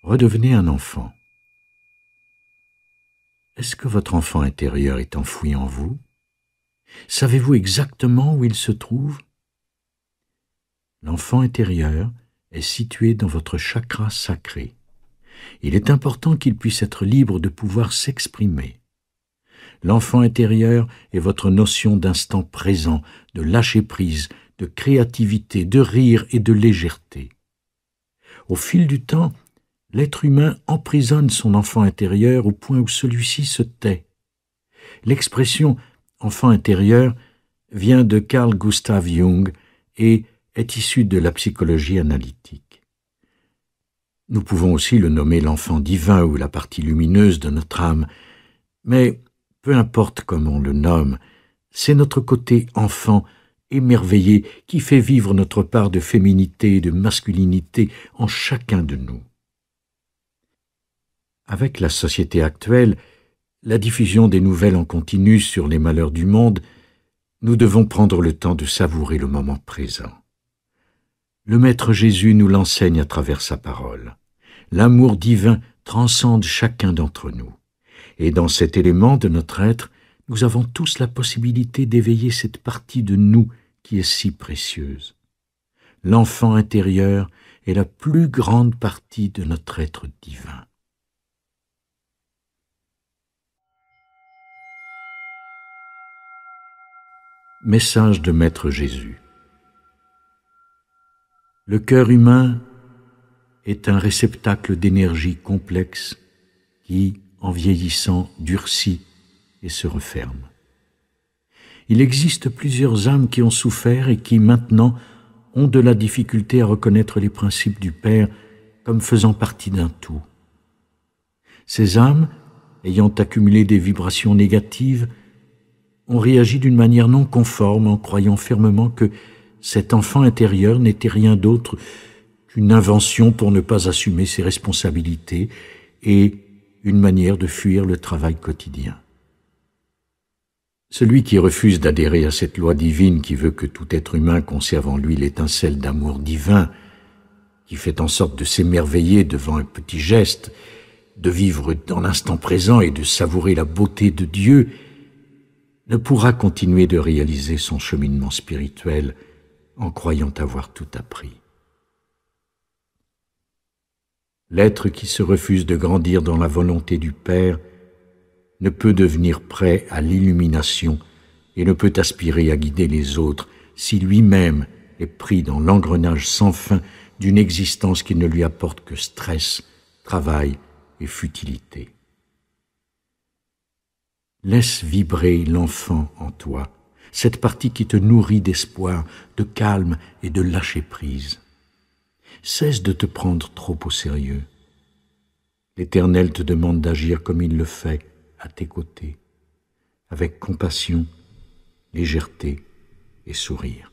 Redevenez un enfant. Est-ce que votre enfant intérieur est enfoui en vous? Savez-vous exactement où il se trouve? L'enfant intérieur est situé dans votre chakra sacré. Il est important qu'il puisse être libre de pouvoir s'exprimer. L'enfant intérieur est votre notion d'instant présent, de lâcher-prise, de créativité, de rire et de légèreté. Au fil du temps, l'être humain emprisonne son enfant intérieur au point où celui-ci se tait. L'expression « enfant intérieur » vient de Carl Gustav Jung et est issue de la psychologie analytique. Nous pouvons aussi le nommer l'enfant divin ou la partie lumineuse de notre âme, mais peu importe comment on le nomme, c'est notre côté enfant émerveillé qui fait vivre notre part de féminité et de masculinité en chacun de nous. Avec la société actuelle, la diffusion des nouvelles en continu sur les malheurs du monde, nous devons prendre le temps de savourer le moment présent. Le Maître Jésus nous l'enseigne à travers sa parole. L'amour divin transcende chacun d'entre nous. Et dans cet élément de notre être, nous avons tous la possibilité d'éveiller cette partie de nous qui est si précieuse. L'enfant intérieur est la plus grande partie de notre être divin. Message de Maître Jésus. Le cœur humain est un réceptacle d'énergie complexe qui, en vieillissant, durcit et se referme. Il existe plusieurs âmes qui ont souffert et qui, maintenant, ont de la difficulté à reconnaître les principes du Père comme faisant partie d'un tout. Ces âmes, ayant accumulé des vibrations négatives, ont réagi d'une manière non conforme en croyant fermement que cet enfant intérieur n'était rien d'autre qu'une invention pour ne pas assumer ses responsabilités et une manière de fuir le travail quotidien. Celui qui refuse d'adhérer à cette loi divine qui veut que tout être humain conserve en lui l'étincelle d'amour divin, qui fait en sorte de s'émerveiller devant un petit geste, de vivre dans l'instant présent et de savourer la beauté de Dieu, ne pourra continuer de réaliser son cheminement spirituel en croyant avoir tout appris. L'être qui se refuse de grandir dans la volonté du Père ne peut devenir prêt à l'illumination et ne peut aspirer à guider les autres si lui-même est pris dans l'engrenage sans fin d'une existence qui ne lui apporte que stress, travail et futilité. Laisse vibrer l'enfant en toi, cette partie qui te nourrit d'espoir, de calme et de lâcher-prise. Cesse de te prendre trop au sérieux. L'Éternel te demande d'agir comme il le fait à tes côtés, avec compassion, légèreté et sourire.